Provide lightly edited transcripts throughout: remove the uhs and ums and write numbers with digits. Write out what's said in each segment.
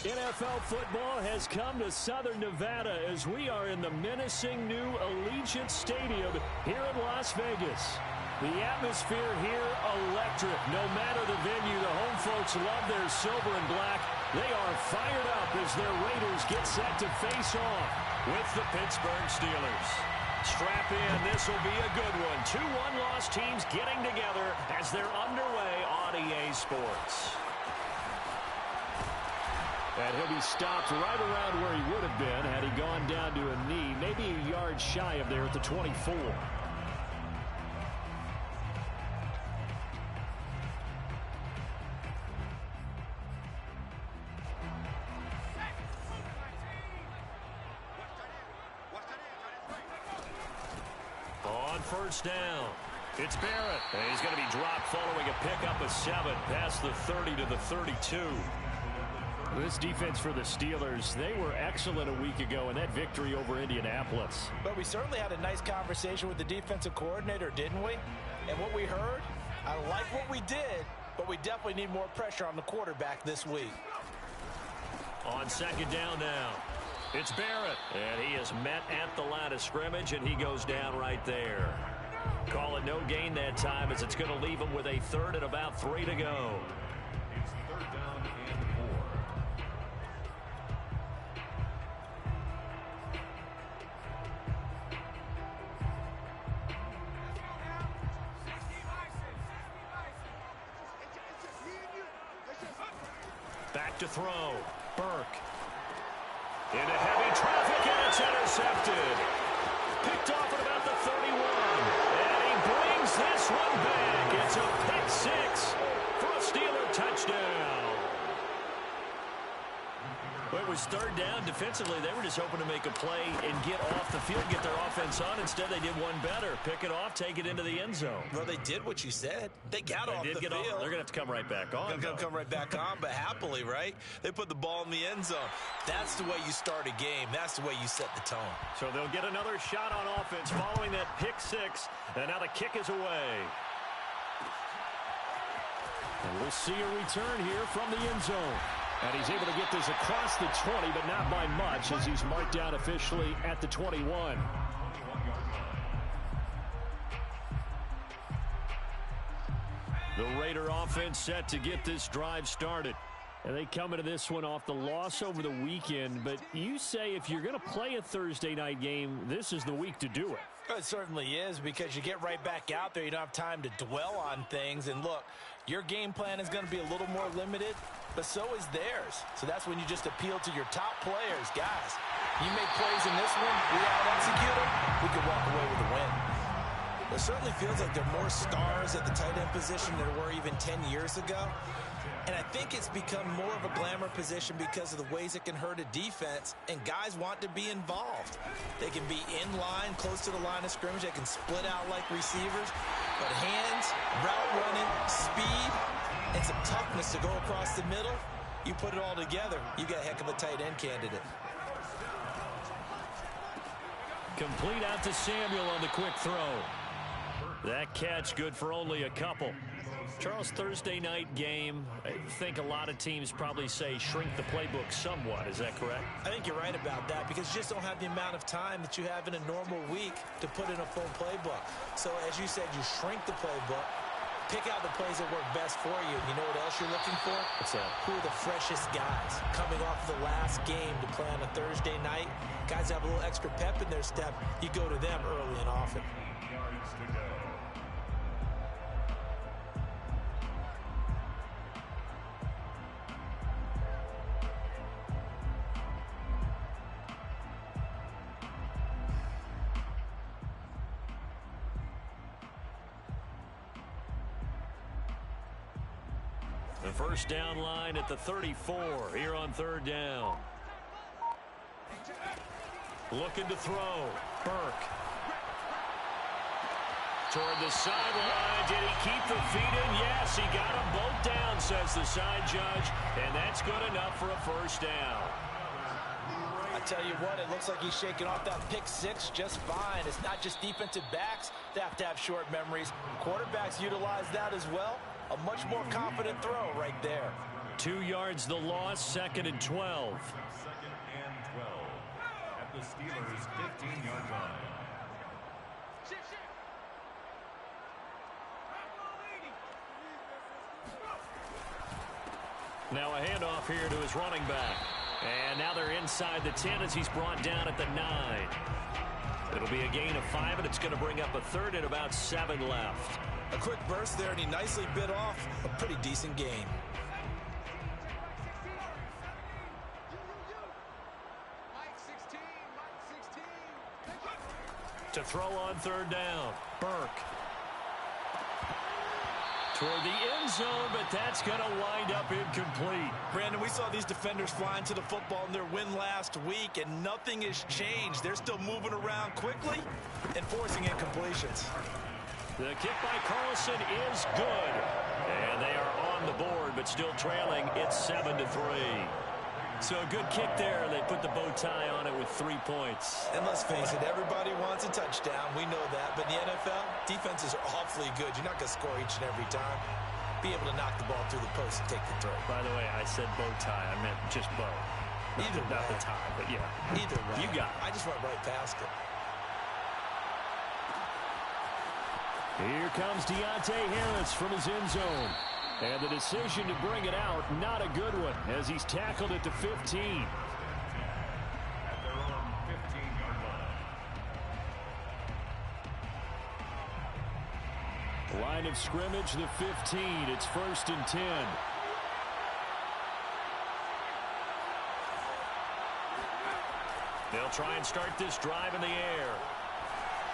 NFL football has come to Southern Nevada as we are in the menacing new Allegiant Stadium here in Las Vegas. The atmosphere here, electric. No matter the venue, the home folks love their silver and black. They are fired up as their Raiders get set to face off with the Pittsburgh Steelers. Strap in, this will be a good one. Two one-loss teams getting together as they're underway on EA Sports. And he'll be stopped right around where he would have been had he gone down to a knee, maybe a yard shy of there at the 24. On first down, it's Barrett. And he's going to be dropped following a pickup of 7 past the 30 to the 32. This defense for the Steelers, they were excellent a week ago in that victory over Indianapolis. But we certainly had a nice conversation with the defensive coordinator, didn't we? And what we heard, I like what we did, but we definitely need more pressure on the quarterback this week. On second down now, it's Barrett. And he is met at the line of scrimmage, and he goes down right there. Call it no gain that time as it's going to leave him with a third and about 3 to go. It's third down and 4. Back to throw. Burke. Into heavy traffic, and it's intercepted. Picked off at about the 31. And he brings this one back. It's a pick 6 for a Steeler touchdown. Well, it was third down. Defensively, they were just hoping to make a play and get off the field, get their offense on. Instead, they did one better. Pick it off, take it into the end zone. Well, they did what you said. They got off the field. They're going to have to come right back on. They're going to come right back on, but happily, right? They put the ball in the end zone. That's the way you start a game. That's the way you set the tone. So they'll get another shot on offense following that pick 6. And now the kick is away. And we'll see a return here from the end zone. And he's able to get this across the 20, but not by much as he's marked down officially at the 21. The Raider offense set to get this drive started. And they come into this one off the loss over the weekend. But you say if you're going to play a Thursday night game, this is the week to do it. It certainly is, because you get right back out there. You don't have time to dwell on things. And look, your game plan is going to be a little more limited, but so is theirs. So that's when you just appeal to your top players. Guys, you make plays in this one, we out-execute them, we can walk away with a win. It certainly feels like there are more stars at the tight end position than there were even 10 years ago. And I think it's become more of a glamour position because of the ways it can hurt a defense, and guys want to be involved. They can be in line, close to the line of scrimmage. They can split out like receivers. But hands, route running, speed, and some toughness to go across the middle, you put it all together, you got a heck of a tight end candidate. Complete out to Samuel on the quick throw. That catch good for only a couple. Charles, Thursday night game, I think a lot of teams probably say shrink the playbook somewhat. Is that correct? I think you're right about that, because you just don't have the amount of time that you have in a normal week to put in a full playbook. So as you said, you shrink the playbook, pick out the plays that work best for you. You know what else you're looking for? What's that? Who are the freshest guys coming off the last game to play on a Thursday night? Guys have a little extra pep in their step. You go to them early and often. The first down line at the 34 here on third down. Looking to throw. Burke. Toward the sideline. Did he keep the feet in? Yes, he got them both down, says the side judge. And that's good enough for a first down. I tell you what, it looks like he's shaking off that pick 6 just fine. It's not just defensive backs that have to have short memories. Quarterbacks utilize that as well. A much more confident throw right there. 2 yards the loss, 2nd and 12. 2nd and 12 at the Steelers' 15-yard line. Now a handoff here to his running back. And now they're inside the 10 as he's brought down at the 9. It'll be a gain of 5, and it's going to bring up a 3rd and about 7 left. A quick burst there, and he nicely bit off a pretty decent gain. To throw on 3rd down, Burke. Toward the end zone, but that's going to wind up incomplete. Brandon, we saw these defenders flying to the football in their win last week, and nothing has changed. They're still moving around quickly and forcing incompletions. The kick by Carlson is good. And they are on the board, but still trailing. It's 7-3. So a good kick there. They put the bow tie on it with 3 points. And let's face it, everybody wants a touchdown. We know that. But in the NFL, defenses are awfully good. You're not going to score each and every time. Be able to knock the ball through the post and take the throw. By the way, I said bow tie. I meant just bow. Either not way. the tie, but yeah. Either way. You got it. I just went right past it. Here comes Deontay Harris from his end zone. And the decision to bring it out, not a good one, as he's tackled at the 15. At their own 15-yard line. Line of scrimmage, the 15. It's 1st and 10. They'll try and start this drive in the air.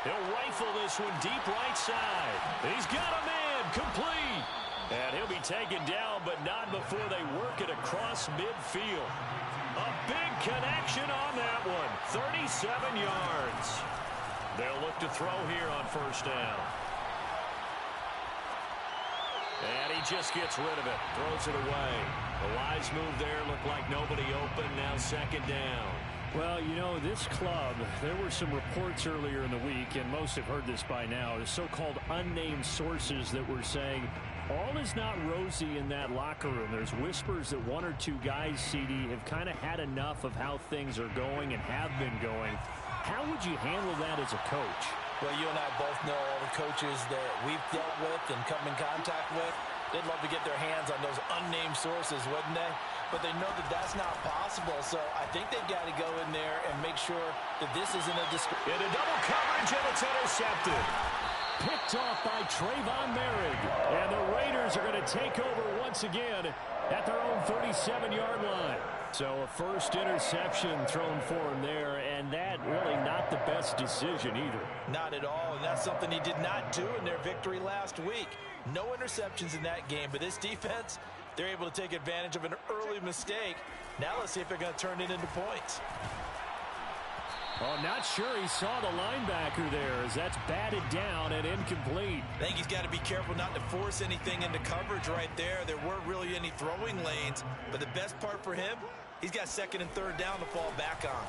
He'll rifle this one deep right side. He's got a man, complete. And he'll be taken down, but not before they work it across midfield. A big connection on that one. 37 yards. They'll look to throw here on 1st down. And he just gets rid of it. Throws it away. The wise move there. Looked like nobody open. Now 2nd down. Well, you know, this club, there were some reports earlier in the week, and most have heard this by now, the so-called unnamed sources that were saying all is not rosy in that locker room. There's whispers that 1 or 2 guys, CD, have kind of had enough of how things are going and have been going. How would you handle that as a coach? Well, you and I both know all the coaches that we've dealt with and come in contact with. They'd love to get their hands on those unnamed sources, wouldn't they? But they know that that's not possible, so I think they've got to go in there and make sure that this isn't a discrepancy. Into double coverage, and it's intercepted. Picked off by Trayvon Merrick. And the Raiders are going to take over once again at their own 37-yard line. So a first interception thrown for him there, and that really not the best decision either. Not at all, and that's something he did not do in their victory last week. No interceptions in that game, but this defense, they're able to take advantage of an early mistake. Now let's see if they're going to turn it into points. Oh, not sure he saw the linebacker there as that's batted down and incomplete. I think he's got to be careful not to force anything into coverage right there. There weren't really any throwing lanes, but the best part for him, he's got 2nd and 3rd down to fall back on.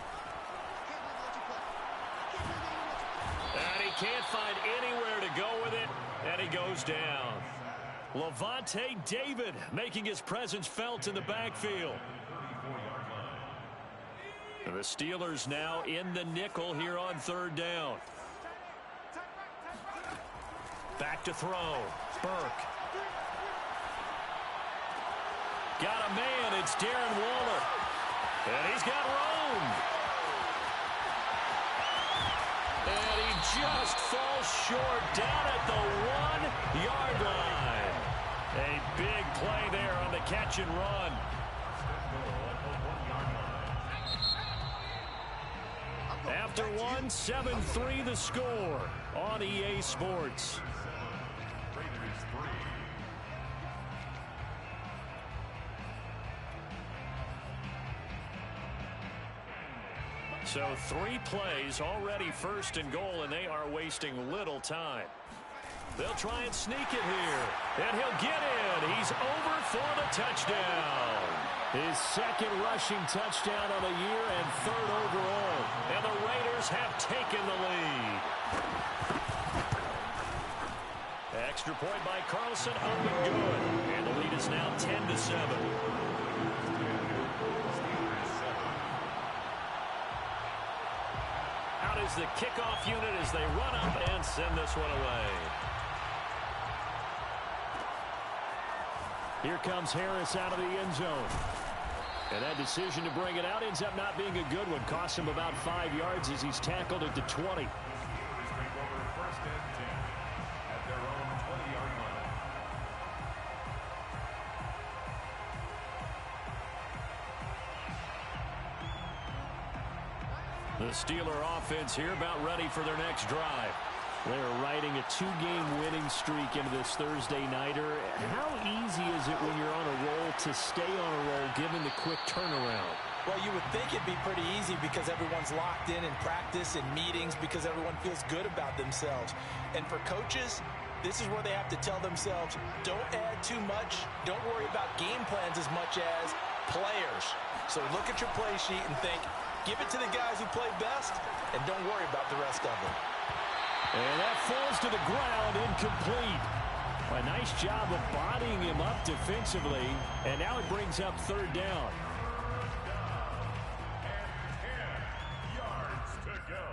And he can't find anywhere to go with it, and he goes down. Levante David making his presence felt in the backfield. And the Steelers now in the nickel here on 3rd down. Back to throw. Burke. Got a man. It's Darren Waller. And he's got room. And he just falls short down at the 1-yard line. A big play there on the catch and run. After 7-3 the score on EA Sports. So 3 plays, already 1st and goal, and they are wasting little time. They'll try and sneak it here, and he'll get in. He's over for the touchdown. His 2nd rushing touchdown of the year and 3rd overall. And the Raiders have taken the lead. Extra point by Carlson, up and good. And the lead is now 10-7. Out is the kickoff unit as they run up and send this one away. Here comes Harris out of the end zone. And that decision to bring it out ends up not being a good one. Costs him about 5 yards as he's tackled at the 20. First and 10 at their own 20-yard line. The Steeler offense here about ready for their next drive. They're riding a 2-game winning streak into this Thursday nighter. How easy is it when you're on a roll to stay on a roll given the quick turnaround? Well, you would think it'd be pretty easy because everyone's locked in practice and meetings because everyone feels good about themselves. And for coaches, this is where they have to tell themselves, don't add too much. Don't worry about game plans as much as players. So look at your play sheet and think, give it to the guys who play best, and don't worry about the rest of them. And that falls to the ground, incomplete. A nice job of bodying him up defensively, and now it brings up third down. And 10 yards to go.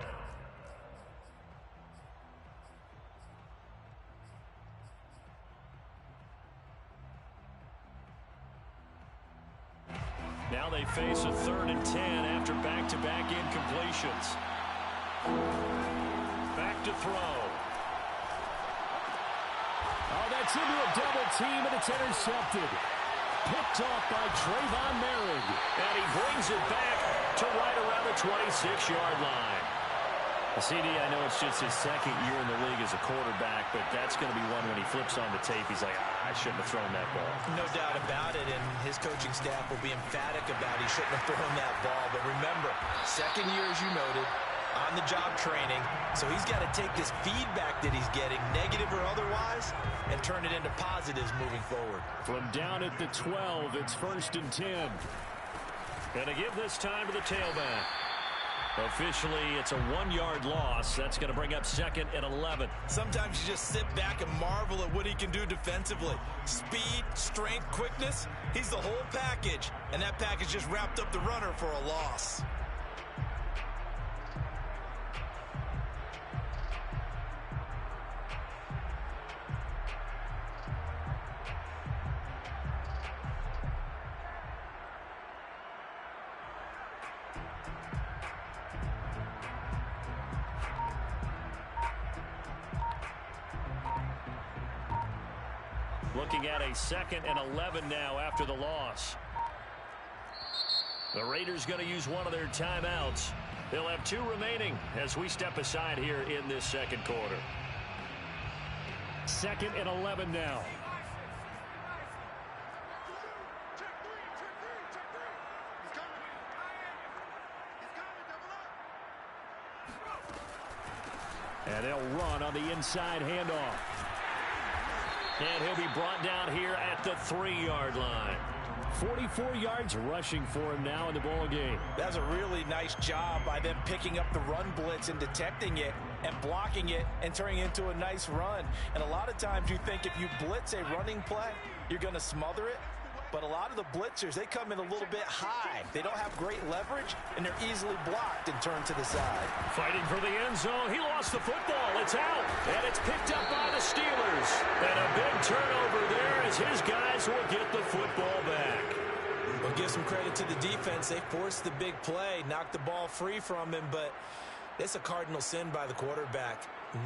Now they face a 3rd and 10 after back-to-back incompletions. Back to throw. Oh, that's into a double team, and it's intercepted. Picked off by Trayvon Merrick. And he brings it back to right around the 26-yard line. CD, I know it's just his second year in the league as a quarterback, but that's going to be one when he flips on the tape. He's like, I shouldn't have thrown that ball. No doubt about it, and his coaching staff will be emphatic about he shouldn't have thrown that ball. But remember, second year, as you noted, on-the-job training, so he's got to take this feedback that he's getting, negative or otherwise, and turn it into positives moving forward. From down at the 12, it's 1st and 10. And to give this time to the tailback. Officially, it's a 1-yard loss. That's going to bring up 2nd and 11. Sometimes you just sit back and marvel at what he can do defensively. Speed, strength, quickness, he's the whole package. And that package just wrapped up the runner for a loss. Looking at a 2nd and 11 now after the loss. The Raiders going to use one of their timeouts. They'll have 2 remaining as we step aside here in this second quarter. 2nd and 11 now. And they'll run on the inside handoff. And he'll be brought down here at the 3-yard line. 44 yards rushing for him now in the ball game. That's a really nice job by them picking up the run blitz and detecting it and blocking it and turning it into a nice run. And a lot of times you think if you blitz a running play, you're going to smother it. But a lot of the blitzers, they come in a little bit high. They don't have great leverage, and they're easily blocked and turned to the side. Fighting for the end zone. He lost the football. It's out, and it's picked up by the Steelers. And a big turnover there as his guys will get the football back. Well, give some credit to the defense. They forced the big play, knocked the ball free from him, but it's a cardinal sin by the quarterback.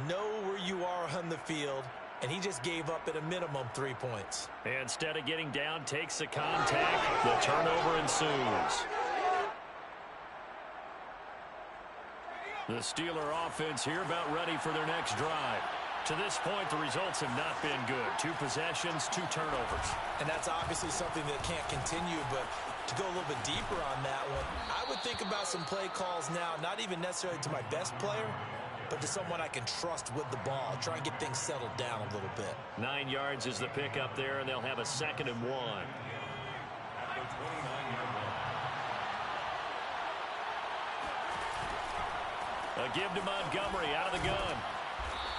Know where you are on the field. And he just gave up at a minimum 3 points. Instead of getting down, takes the contact. The turnover ensues. The Steeler offense here about ready for their next drive. To this point, the results have not been good. 2 possessions, 2 turnovers. And that's obviously something that can't continue, but to go a little bit deeper on that one, I would think about some play calls now, not even necessarily to my best player, but to someone I can trust with the ball. Try and get things settled down a little bit. 9 yards is the pickup there, and they'll have a 2nd and 1. A give to Montgomery out of the gun.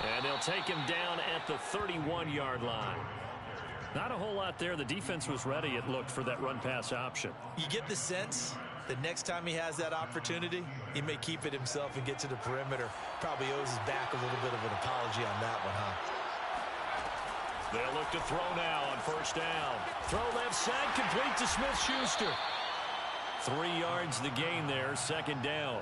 And they'll take him down at the 31-yard line. Not a whole lot there. The defense was ready, it looked, for that run-pass option. You get the sense that next time he has that opportunity, he may keep it himself and get to the perimeter. Probably owes his back a little bit of an apology on that one, huh? They'll look to throw now on first down. Throw left side, complete to Smith-Schuster. 3 yards the gain there, second down.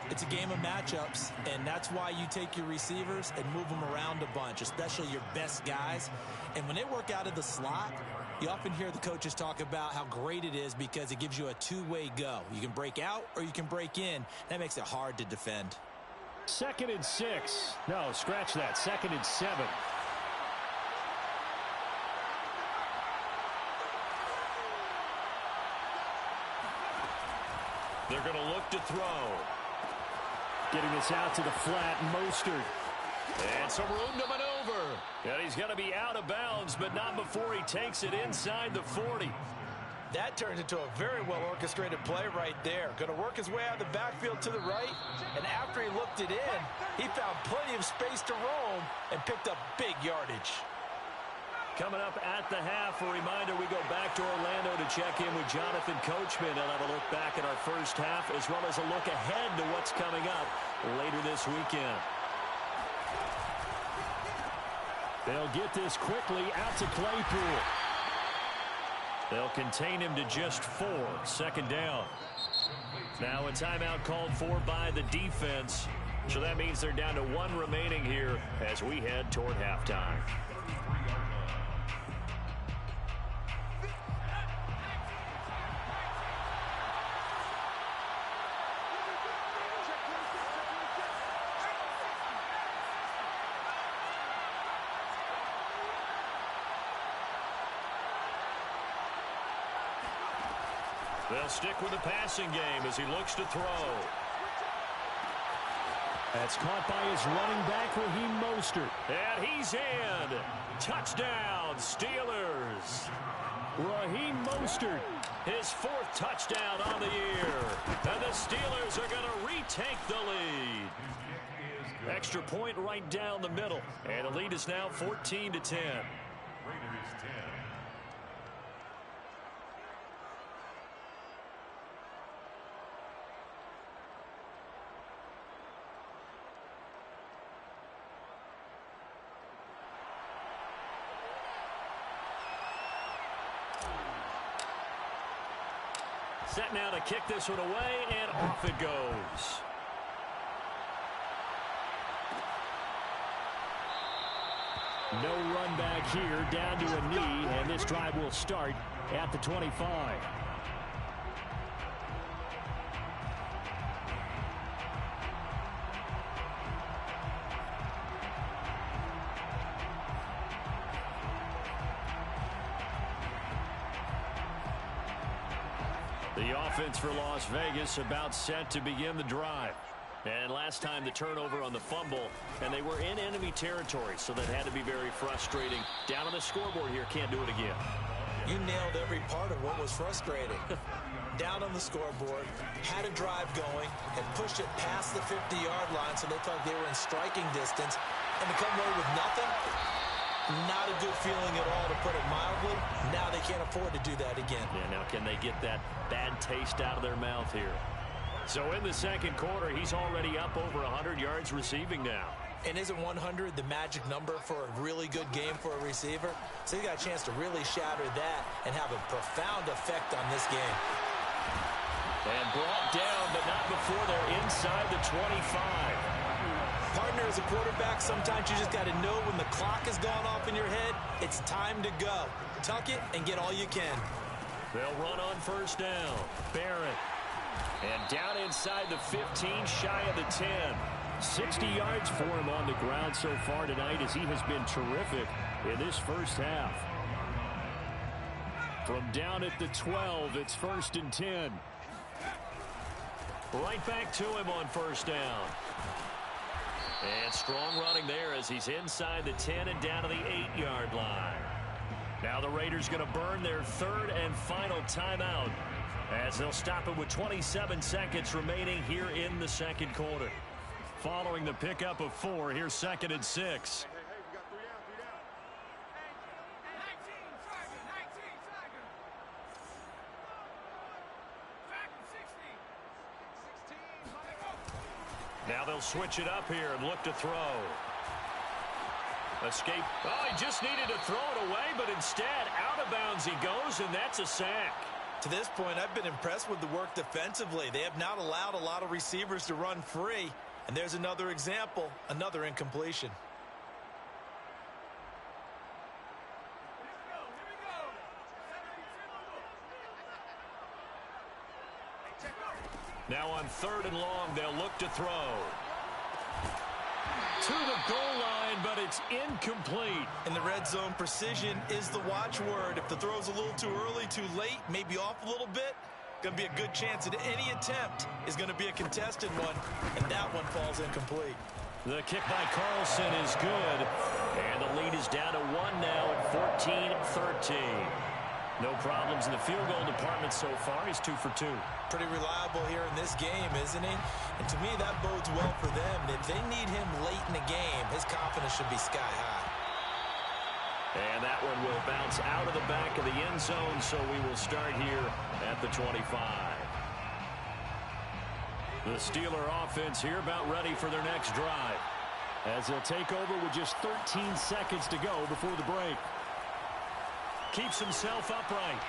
It's a game of matchups, and that's why you take your receivers and move them around a bunch, especially your best guys. And when they work out of the slot, you often hear the coaches talk about how great it is because it gives you a two-way go. You can break out or you can break in. That makes it hard to defend. 2nd and 6. No, scratch that. 2nd and 7. They're going to look to throw. Getting this out to the flat, Mostert. And some room to maneuver. And he's going to be out of bounds, but not before he takes it inside the 40. That turned into a very well-orchestrated play right there. Going to work his way out of the backfield to the right. And after he looked it in, he found plenty of space to roam and picked up big yardage. Coming up at the half, a reminder, we go back to Orlando to check in with Jonathan Coachman. I'll have a look back at our first half as well as a look ahead to what's coming up later this weekend. They'll get this quickly out to Claypool. They'll contain him to just 4, second down. Now a timeout called for by the defense. So that means they're down to 1 remaining here as we head toward halftime. They'll stick with the passing game as he looks to throw. That's caught by his running back, Raheem Mostert. And he's in. Touchdown, Steelers. Raheem Mostert, his 4th touchdown on the year. And the Steelers are going to retake the lead. Extra point right down the middle. And the lead is now 14-10. Raiders 10. Set now to kick this one away, and off it goes. No run back here, down to a knee, and this drive will start at the 25. The offense for Las Vegas about set to begin the drive. And last time the turnover on the fumble, and they were in enemy territory, so that had to be very frustrating. Down on the scoreboard here, can't do it again. You nailed every part of what was frustrating. Down on the scoreboard, had a drive going, had pushed it past the 50-yard line, so they thought they were in striking distance, and to come away with nothing, not a good feeling at all, to put it mildly. Now they can't afford to do that again. Yeah, now can they get that bad taste out of their mouth here? So in the second quarter, he's already up over 100 yards receiving now. And isn't 100 the magic number for a really good game for a receiver? So he got a chance to really shatter that and have a profound effect on this game. And brought down, but not before they're inside the 25. Partner, as a quarterback, sometimes you just got to know when the clock has gone off in your head, it's time to go. Tuck it and get all you can. They'll run on first down. Barrett. And down inside the 15, shy of the 10. 60 yards for him on the ground so far tonight as he has been terrific in this first half. From down at the 12, it's 1st and 10. Right back to him on first down. And strong running there as he's inside the 10 and down to the 8-yard line. Now the Raiders going to burn their 3rd and final timeout as they'll stop it with 27 seconds remaining here in the second quarter. Following the pickup of 4, here's 2nd and 6. Now they'll switch it up here and look to throw. Escape. Oh, he just needed to throw it away, but instead, out of bounds he goes, and that's a sack. To this point, I've been impressed with the work defensively. They have not allowed a lot of receivers to run free. And there's another example, another incompletion. Now on 3rd and long, they'll look to throw. To the goal line, but it's incomplete. In the red zone, precision is the watchword. If the throw's a little too early, too late, maybe off a little bit, going to be a good chance that any attempt is going to be a contested one, and that one falls incomplete. The kick by Carlson is good, and the lead is down to 1 now at 14-13. No problems in the field goal department so far. He's 2 for 2. Pretty reliable here in this game, isn't he? And to me, that bodes well for them. If they need him late in the game, his confidence should be sky high. And that one will bounce out of the back of the end zone, so we will start here at the 25. The Steeler offense here about ready for their next drive, as they'll take over with just 13 seconds to go before the break. Keeps himself upright.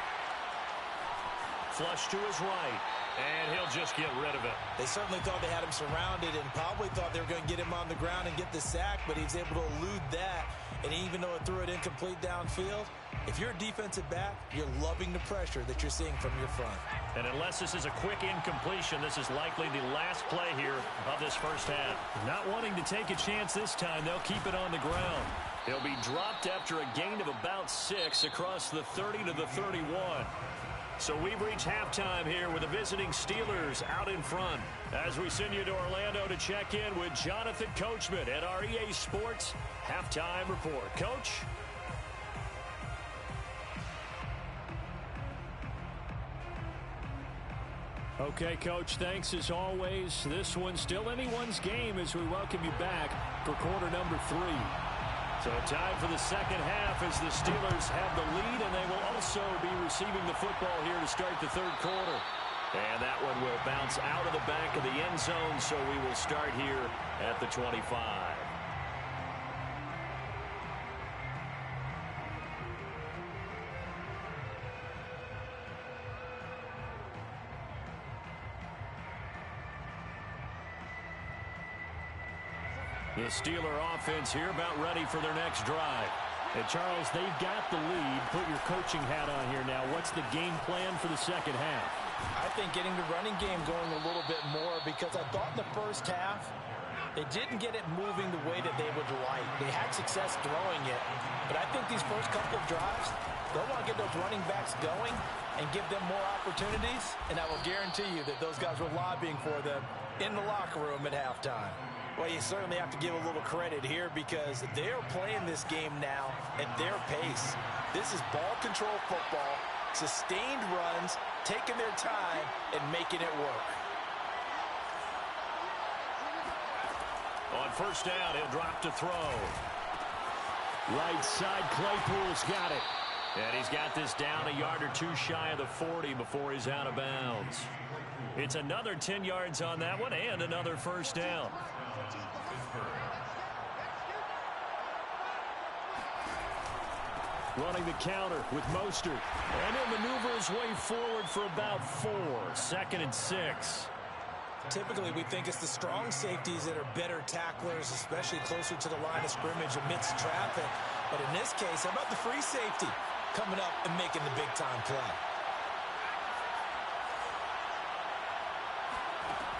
Flush to his right, and he'll just get rid of it. They certainly thought they had him surrounded and probably thought they were going to get him on the ground and get the sack, but he was able to elude that. And even though it threw it incomplete downfield, if you're a defensive back, you're loving the pressure that you're seeing from your front. And unless this is a quick incompletion, this is likely the last play here of this first half. Not wanting to take a chance this time, they'll keep it on the ground. He'll be dropped after a gain of about 6 across the 30 to the 31. So we've reached halftime here with the visiting Steelers out in front. As we send you to Orlando to check in with Jonathan Coachman at our EA Sports Halftime Report. Coach? Okay, Coach, thanks as always. This one's still anyone's game as we welcome you back for quarter number 3. So time for the second half as the Steelers have the lead, and they will also be receiving the football here to start the third quarter. And that one will bounce out of the back of the end zone, so we will start here at the 25. The Steeler offense here about ready for their next drive. And Charles, they've got the lead. Put your coaching hat on here now. What's the game plan for the second half? I think getting the running game going a little bit more, because I thought in the first half they didn't get it moving the way that they would like. They had success throwing it, but I think these first couple of drives, they'll want to get those running backs going and give them more opportunities, and I will guarantee you that those guys were lobbying for them in the locker room at halftime. Well, you certainly have to give a little credit here because they're playing this game now at their pace. This is ball control football, sustained runs, taking their time, and making it work. On first down, he'll drop to throw. Right side, Claypool's got it. And he's got this down a yard or 2 shy of the 40 before he's out of bounds. It's another 10 yards on that one and another first down. Running the counter with Mostert. And he'll maneuver his way forward for about 4. 2nd and 6. Typically, we think it's the strong safeties that are better tacklers, especially closer to the line of scrimmage amidst traffic. But in this case, how about the free safety coming up and making the big-time play?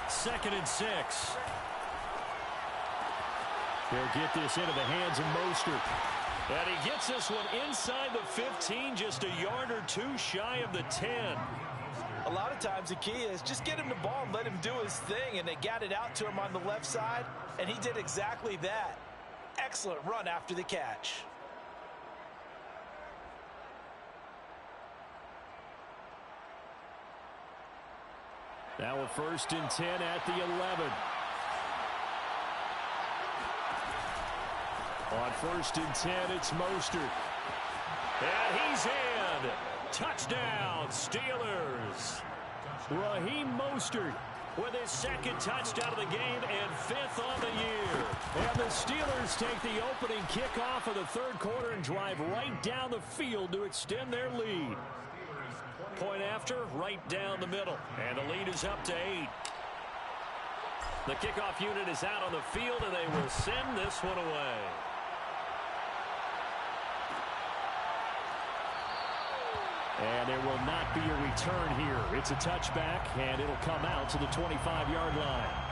2nd and 6. He'll get this into the hands of Mostert. And he gets this one inside the 15, just a yard or 2 shy of the 10. A lot of times the key is just get him the ball and let him do his thing, and they got it out to him on the left side, and he did exactly that. Excellent run after the catch. Now a 1st and 10 at the 11. On 1st and 10, it's Mostert. And he's in. Touchdown, Steelers. Raheem Mostert with his 2nd touchdown of the game and 5th on the year. And the Steelers take the opening kickoff of the 3rd quarter and drive right down the field to extend their lead. Point after, right down the middle. And the lead is up to 8. The kickoff unit is out on the field, and they will send this one away. And there will not be a return here. It's a touchback, and it'll come out to the 25-yard line.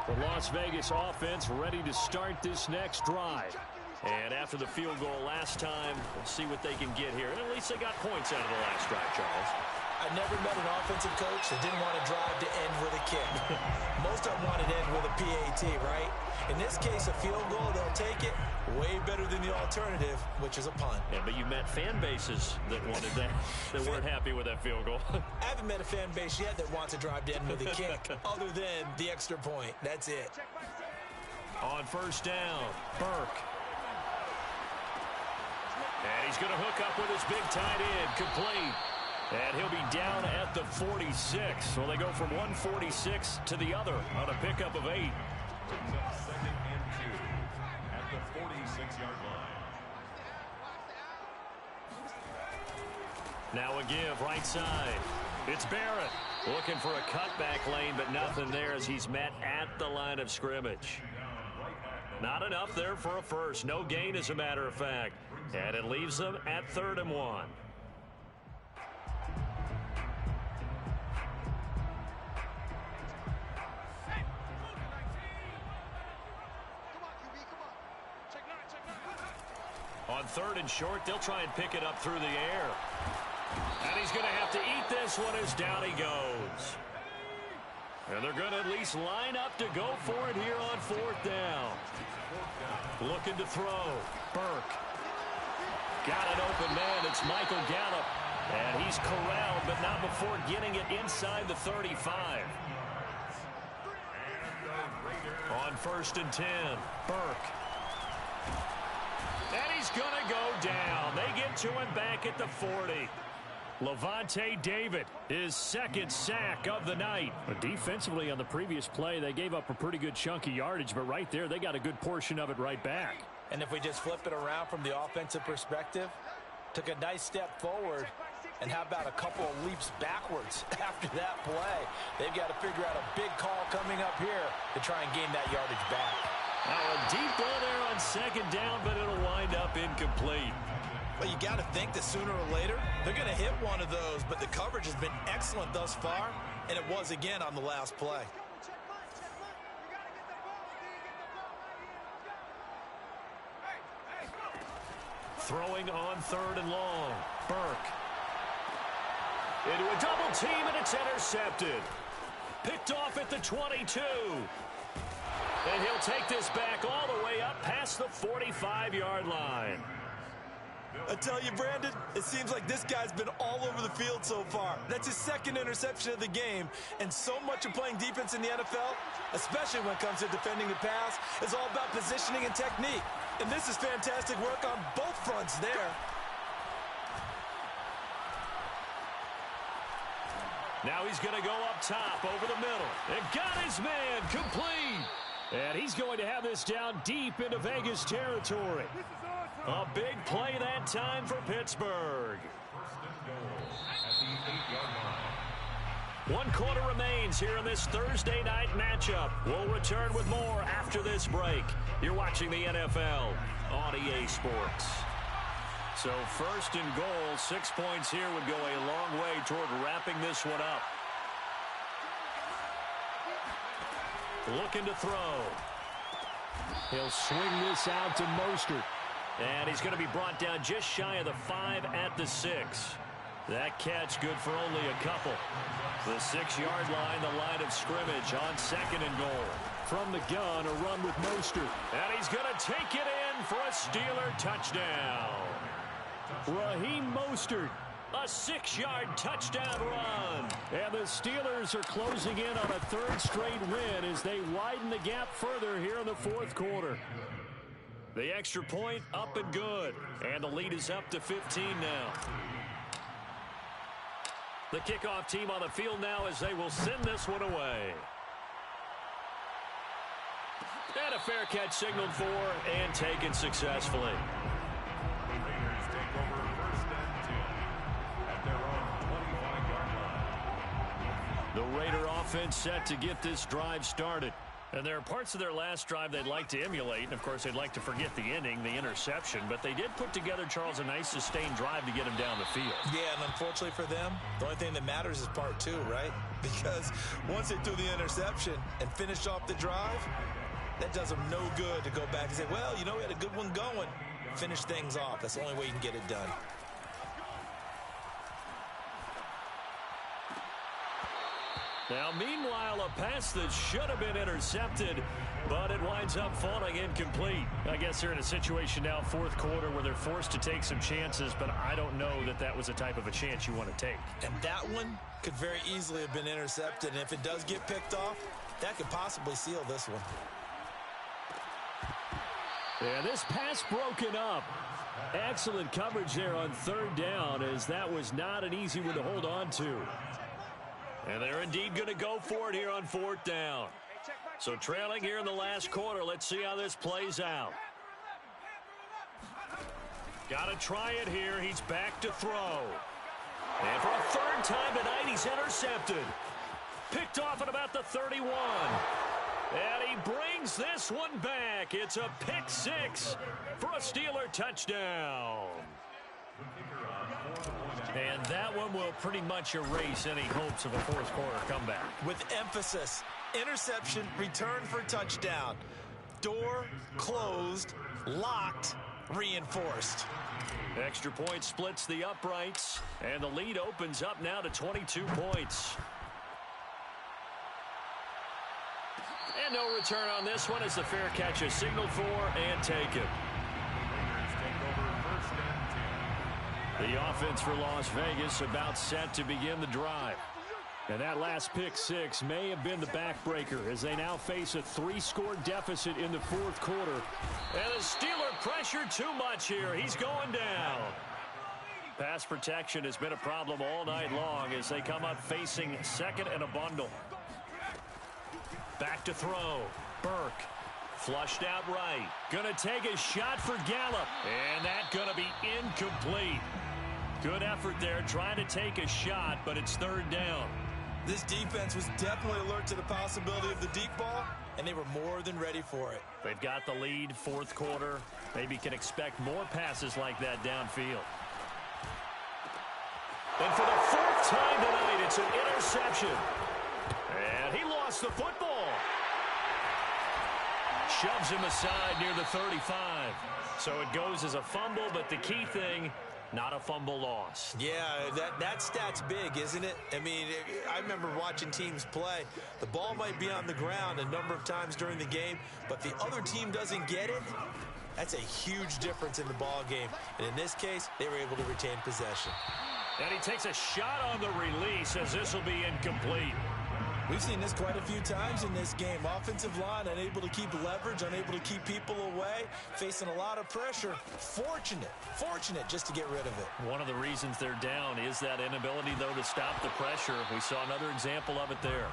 The Las Vegas offense ready to start this next drive. And after the field goal last time, we'll see what they can get here. And at least they got points out of the last drive, Charles. I never met an offensive coach that didn't want to drive to end with a kick. Most of them wanted to end with a PAT, right? In this case, a field goal, they'll take it. Way better than the alternative, which is a punt. Yeah, but you met fan bases that wanted that, that weren't happy with that field goal. I haven't met a fan base yet that wants to drive to end with a kick, other than the extra point. That's it. On 1st down, Burke. And he's going to hook up with his big tight end, complete. And he'll be down at the 46. So they go from 146 to the other on a pickup of 8. 2nd and 2 at the 46-yard line. Now a give, right side. It's Barrett looking for a cutback lane, but nothing there as he's met at the line of scrimmage. Not enough there for a first. No gain, as a matter of fact. And it leaves them at 3rd and 1. On 3rd and short, they'll try and pick it up through the air. And he's going to have to eat this one as down he goes. And they're going to at least line up to go for it here on 4th down. Looking to throw. Burke. Got an open man. It's Michael Gallup. And he's corralled, but not before getting it inside the 35. On 1st and 10, Burke. And he's going to go down. They get to him back at the 40. Levante David, his 2nd sack of the night. But defensively on the previous play, they gave up a pretty good chunk of yardage, but right there, they got a good portion of it right back. And if we just flip it around from the offensive perspective, took a nice step forward, and how about a couple of leaps backwards after that play? They've got to figure out a big call coming up here to try and gain that yardage back. Now a deep ball there on 2nd down, but it'll wind up incomplete. Well, you got to think that sooner or later, they're going to hit one of those, but the coverage has been excellent thus far, and it was again on the last play. Throwing on 3rd and long. Burke. Into a double team, and it's intercepted. Picked off at the 22. And he'll take this back all the way up past the 45-yard line. I tell you, Brandon, it seems like this guy's been all over the field so far. That's his 2nd interception of the game, and so much of playing defense in the NFL, especially when it comes to defending the pass, is all about positioning and technique. And this is fantastic work on both fronts there. Now he's going to go up top over the middle. And got his man complete. And he's going to have this down deep into Vegas territory. A big play that time for Pittsburgh. 1 quarter remains here in this Thursday night matchup. We'll return with more after this break. You're watching the NFL on EA Sports. So 1st and goal, 6 points here would go a long way toward wrapping this one up. Looking to throw. He'll swing this out to Mostert. And he's going to be brought down just shy of the 5 at the 6. That catch good for only a couple. The 6-yard line, the line of scrimmage on 2nd and goal. From the gun, a run with Mostert. And he's going to take it in for a Steeler touchdown. Raheem Mostert, a 6-yard touchdown run. And the Steelers are closing in on a 3rd straight win as they widen the gap further here in the 4th quarter. The extra point up and good. And the lead is up to 15 now. The kickoff team on the field now as they will send this one away. And a fair catch signaled for and taken successfully. The Raiders take over 1st and 10 at their own 25-yard line. The Raider offense set to get this drive started. And there are parts of their last drive they'd like to emulate. And, of course, they'd like to forget the ending, the interception. But they did put together, Charles, a nice sustained drive to get him down the field. Yeah, and unfortunately for them, the only thing that matters is part 2, right? Because once they threw the interception and finished off the drive, that does them no good to go back and say, well, you know, we had a good one going. Finish things off. That's the only way you can get it done. Now, meanwhile, a pass that should have been intercepted, but it winds up falling incomplete. I guess they're in a situation now, 4th quarter, where they're forced to take some chances, but I don't know that that was the type of a chance you want to take. And that one could very easily have been intercepted, and if it does get picked off, that could possibly seal this one. And this pass broken up. Excellent coverage there on 3rd down, as that was not an easy one to hold on to. And they're indeed going to go for it here on 4th down. So trailing here in the last quarter, let's see how this plays out. Got to try it here. He's back to throw. And for a 3rd time tonight, he's intercepted. Picked off at about the 31. And he brings this one back. It's a pick 6 for a Steeler touchdown. And that one will pretty much erase any hopes of a 4th quarter comeback. With emphasis, interception, return for touchdown. Door closed, locked, reinforced. Extra point splits the uprights, and the lead opens up now to 22 points. And no return on this one as the fair catch is signaled for and taken. The offense for Las Vegas about set to begin the drive. And that last pick 6 may have been the backbreaker as they now face a 3-score deficit in the 4th quarter. And the Steeler pressure too much here. He's going down. Pass protection has been a problem all night long as they come up facing 2nd and a bundle. Back to throw. Burke. Flushed out right. Gonna take a shot for Gallup. And that gonna be incomplete. Good effort there trying to take a shot, but it's 3rd down. This defense was definitely alert to the possibility of the deep ball, and they were more than ready for it. They've got the lead, 4th quarter. Maybe can expect more passes like that downfield. And for the 4th time tonight, it's an interception. And he lost the football. Shoves him aside near the 35. So it goes as a fumble, but the key thing, not a fumble loss. Yeah, that stat's big, isn't it? I mean, I remember watching teams play. The ball might be on the ground a number of times during the game, but the other team doesn't get it. That's a huge difference in the ball game. And in this case, they were able to retain possession. And he takes a shot on the release as this will be incomplete. We've seen this quite a few times in this game. Offensive line unable to keep leverage, unable to keep people away, facing a lot of pressure. Fortunate just to get rid of it. One of the reasons they're down is that inability, though, to stop the pressure. We saw another example of it there.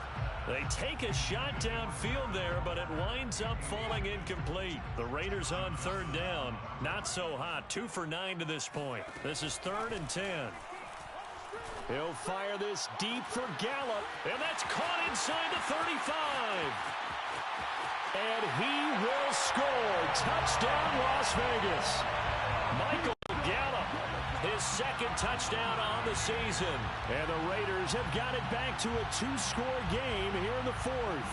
They take a shot downfield there, but it winds up falling incomplete. The Raiders on 3rd down. Not so hot. 2 for 9 to this point. This is 3rd and 10. He'll fire this deep for Gallup, and that's caught inside the 35. And he will score. Touchdown, Las Vegas. Michael Gallup, his 2nd touchdown on the season. And the Raiders have got it back to a 2-score game here in the 4th.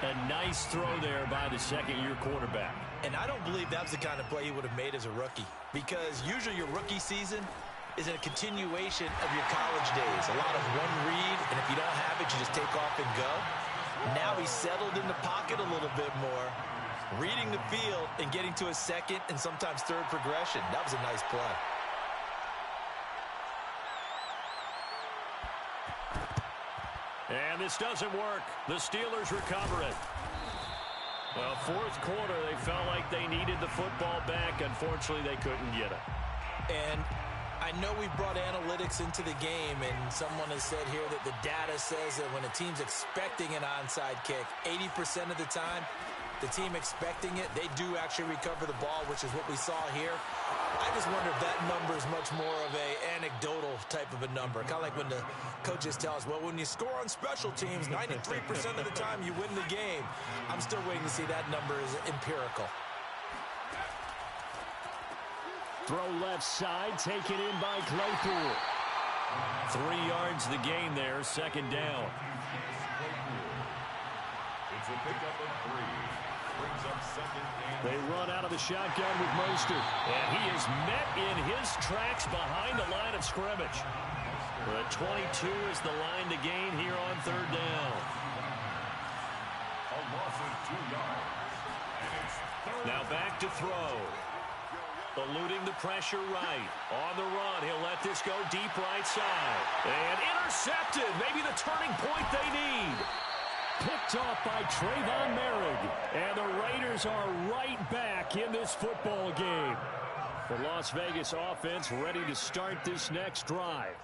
A nice throw there by the second-year quarterback. And I don't believe that's the kind of play he would have made as a rookie, because usually your rookie season is a continuation of your college days. A lot of one read, and if you don't have it, you just take off and go. Now he's settled in the pocket a little bit more, reading the field and getting to a second and sometimes third progression. That was a nice play. And this doesn't work. The Steelers recover it. Well, fourth quarter, they felt like they needed the football back. Unfortunately, they couldn't get it. And I know we've brought analytics into the game, and someone has said here that the data says that when a team's expecting an onside kick, 80% of the time, the team expecting it, they do actually recover the ball, which is what we saw here. I just wonder if that number is much more of a anecdotal type of a number. Kind of like when the coaches tell us, well, when you score on special teams, 93% of the time you win the game. I'm still waiting to see that number is empirical. Throw left side, taken in by Claypool. 3 yards the gain there, second down. It's a pickup of 3. Brings up second and They run out of the shotgun with Mostert. And he is met in his tracks behind the line of scrimmage. The 22 is the line to gain here on third down. a loss of 2 yards. And it's third. Now back to throw. Eluding the pressure right. On the run, he'll let this go deep right side. And intercepted. Maybe the turning point they need. Picked off by Trayvon Merrick. And the Raiders are right back in this football game. The Las Vegas offense ready to start this next drive.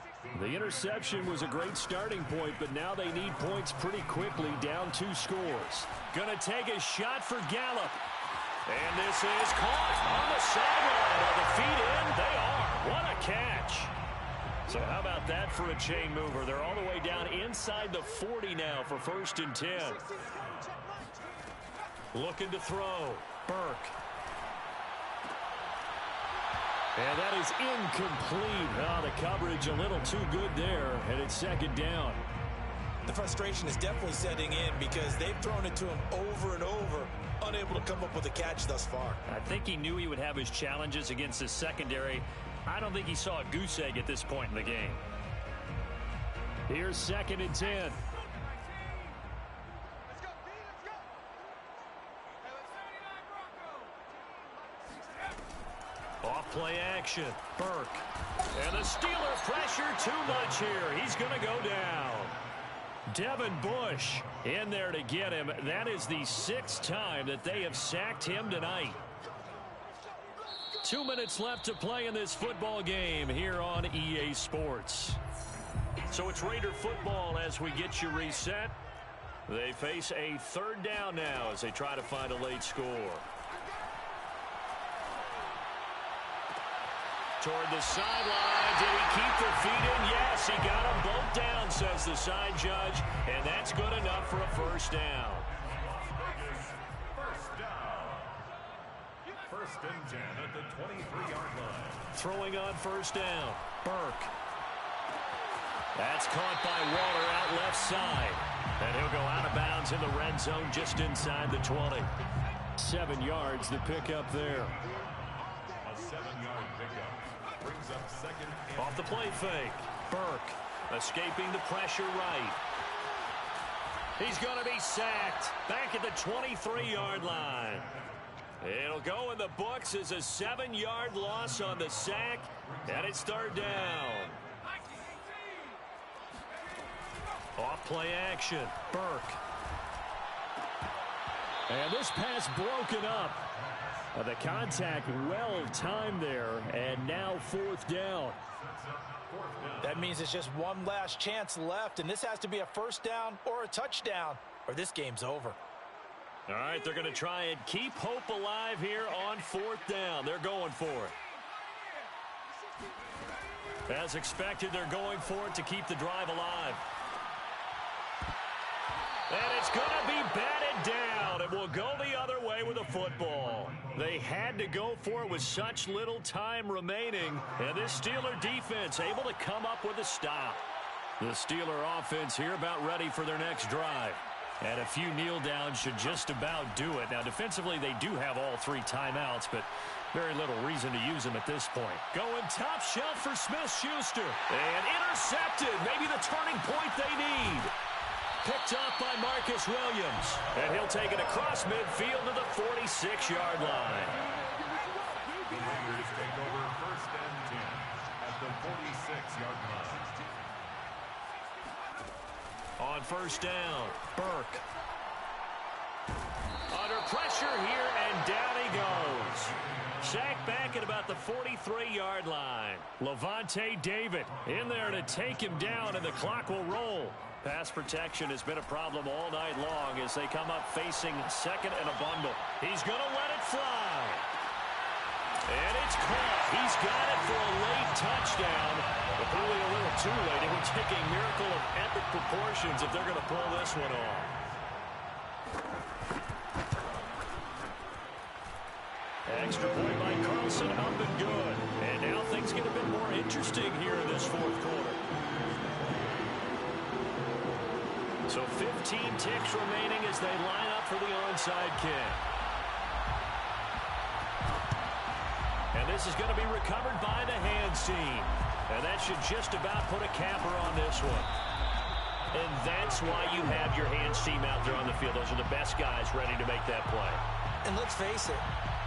The interception was a great starting point, but now they need points pretty quickly, down 2 scores. Gonna take a shot for Gallup. And this is caught on the sideline. Are the feet in? They are. What a catch. So how about that for a chain mover? They're all the way down inside the 40 now for 1st and 10. Looking to throw. Burke. And that is incomplete. Oh, the coverage a little too good there, and it's second down. The frustration is definitely setting in because they've thrown it to him over and over, unable to come up with a catch thus far. I think he knew he would have his challenges against his secondary. I don't think he saw a goose egg at this point in the game. Here's 2nd and 10. Off play action. Burke. And the Steeler pressure too much here. He's going to go down. Devin Bush in there to get him. That is the 6th time that they have sacked him tonight. 2 minutes left to play in this football game here on EA Sports. So it's Raider football as we get you reset. They face a 3rd down now as they try to find a late score. Toward the sideline. Did he keep the feet in? Yes, he got them both down, says the side judge. And that's good enough for a 1st down. First down. 1st and 10 at the 23-yard line. Throwing on 1st down. Burke. That's caught by Waller out left side. And he'll go out of bounds in the red zone just inside the 20. 7 yards the pickup there. A 7-yard pickup. Brings up second and Off the play fake. Burke escaping the pressure right. He's going to be sacked back at the 23-yard line. It'll go in the books as a 7-yard loss on the sack, and it's 3rd down. Off play action. Burke. And this pass broken up. The contact well timed there, and now 4th down. That means it's just one last chance left, and this has to be a 1st down or a touchdown, or this game's over. All right, they're going to try and keep hope alive here on 4th down. They're going for it. As expected, they're going for it to keep the drive alive. And it's going to be batted down. It will go the other way with the football. They had to go for it with such little time remaining. And this Steeler defense able to come up with a stop. The Steeler offense here about ready for their next drive. And a few kneel downs should just about do it. Now, defensively, they do have all 3 timeouts, but very little reason to use them at this point. Going top shelf for Smith-Schuster. And intercepted. Maybe the turning point they need. Picked up by Marcus Williams. And he'll take it across midfield to the 46-yard line. The Raiders take over 1st and 10 at the 46-yard line. On 1st down, Burke. Under pressure here, and down he goes. Sacked back at about the 43-yard line. Levante David in there to take him down, and the clock will roll. Pass protection has been a problem all night long as they come up facing 2nd and a bundle. He's going to let it fly. And it's caught. He's got it for a late touchdown. But probably a little too late. It would take a miracle of epic proportions if they're going to pull this one off. Extra point by Carlson, up and good. And now things get a bit more interesting here in this 4th quarter. So 15 ticks remaining as they line up for the onside kick. And this is going to be recovered by the hands team. And that should just about put a capper on this one. And that's why you have your hands team out there on the field. Those are the best guys ready to make that play. And let's face it,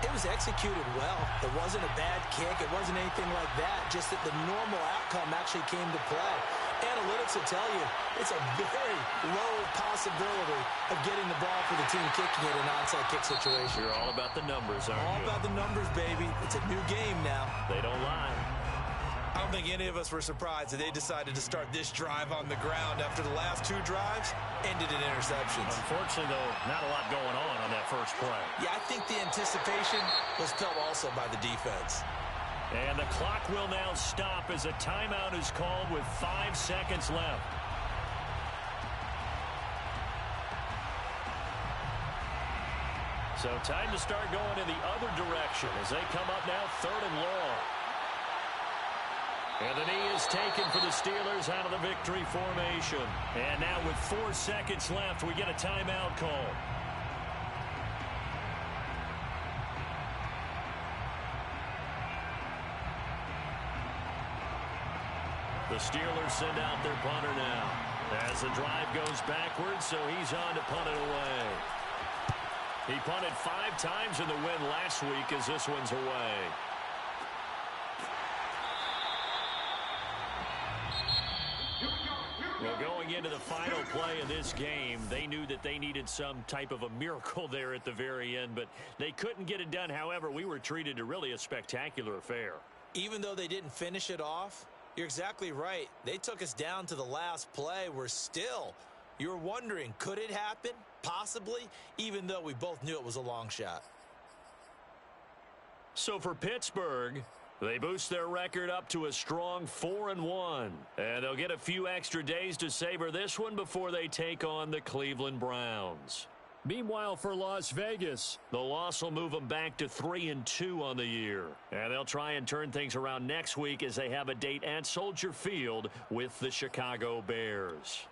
it was executed well. It wasn't a bad kick. It wasn't anything like that. Just that the normal outcome actually came to play. Analytics will tell you it's a very low possibility of getting the ball for the team kicking it in an onside kick situation. You're all about the numbers, aren't you? All about the numbers, baby. It's a new game now. They don't lie. I don't think any of us were surprised that they decided to start this drive on the ground after the last 2 drives ended in interceptions. Unfortunately, though, not a lot going on that first play. Yeah, I think the anticipation was felt also by the defense. And the clock will now stop as a timeout is called with 5 seconds left. So time to start going in the other direction as they come up now 3rd and long. And the knee is taken for the Steelers out of the victory formation. And now with 4 seconds left, we get a timeout call. The Steelers send out their punter now. As the drive goes backwards, so he's on to punt it away. He punted 5 times in the win last week as this one's away. Well, going into the final play of this game, they knew that they needed some type of a miracle there at the very end, but they couldn't get it done. However, we were treated to really a spectacular affair. Even though they didn't finish it off, you're exactly right. They took us down to the last play. You're wondering, could it happen? Possibly, even though we both knew it was a long shot. So for Pittsburgh, they boost their record up to a strong 4-1. And they'll get a few extra days to savor this one before they take on the Cleveland Browns. Meanwhile, for Las Vegas, the loss will move them back to 3-2 on the year. And they'll try and turn things around next week as they have a date at Soldier Field with the Chicago Bears.